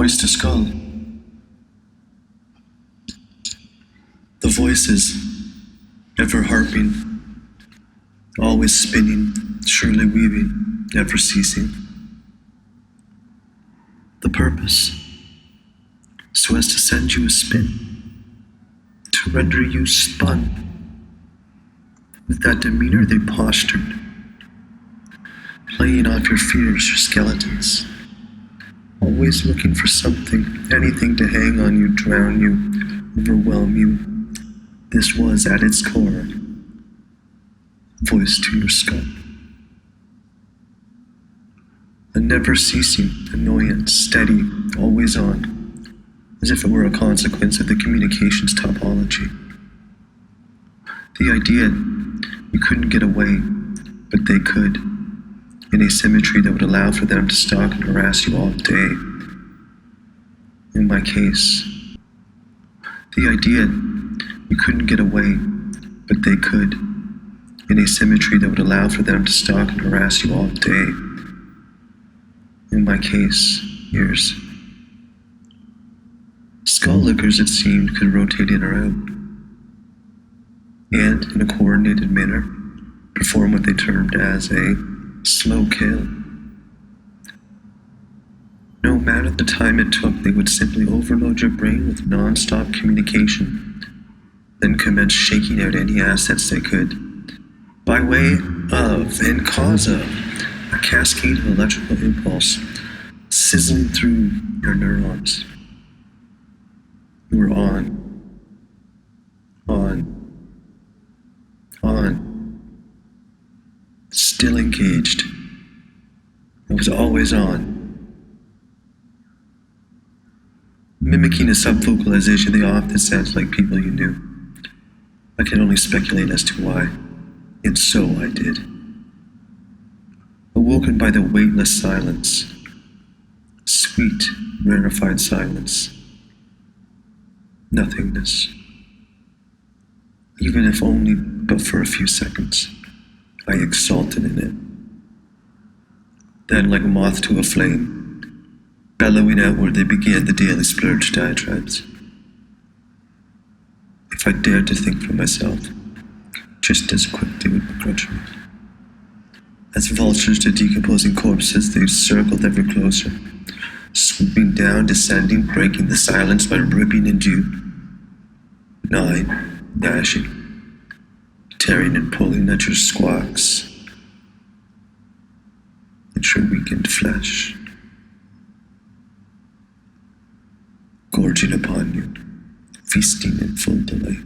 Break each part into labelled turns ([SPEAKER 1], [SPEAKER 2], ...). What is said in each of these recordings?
[SPEAKER 1] voice to skull. The voices, ever harping, always spinning, surely weaving, never ceasing. The purpose, so as to send you a spin, to render you spun. With that demeanor they postured, playing off your fears, your skeletons, always looking for something, anything to hang on you, drown you, overwhelm you. This was, at its core, voice to your skull. A never-ceasing annoyance, steady, always on, as if it were a consequence of the communications topology. The idea you couldn't get away, but they could, in a symmetry that would allow for them to stalk and harass you all day. In my case, the idea you couldn't get away, but they could, in a symmetry that would allow for them to stalk and harass you all day. In my case, years. Skull lickers, it seemed, could rotate in or out, and, in a coordinated manner, perform what they termed as a slow kill. No matter the time it took, they would simply overload your brain with non-stop communication, then commence shaking out any assets they could, by way of and cause of a cascade of electrical impulse sizzling through your neurons. You were on, still engaged. It was always on. Mimicking a subvocalization, they often sounded like people you knew. I can only speculate as to why, and so I did. Awoken by the weightless silence, sweet, rarefied silence, nothingness, even if only but for a few seconds, I exulted in it. Then, like a moth to a flame, bellowing outward, they began the daily splurge diatribes. If I dared to think for myself, just as quick they would begrudge me. As vultures to decomposing corpses, they circled ever closer, swooping down, descending, breaking the silence by ripping into, gnawing, gnashing, tearing and pulling at your squawks, at your weakened flesh, gorging upon you, feasting in full delight.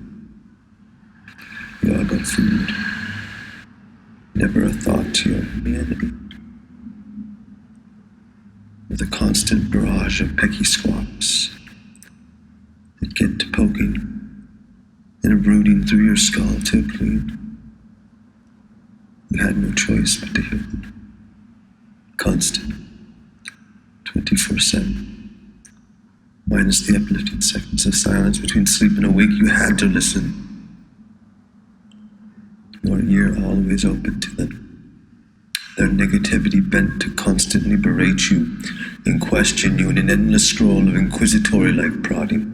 [SPEAKER 1] You all got food, never a thought to your humanity, with a constant barrage of pecky squawks that get to poking and rooting through your skull till clean. You had no choice but to hear them. Constant, 24/7. Minus the uplifting seconds of silence between sleep and awake, you had to listen. Your ear always open to them. Their negativity bent to constantly berate you and question you in an endless scroll of inquisitory-like prodding.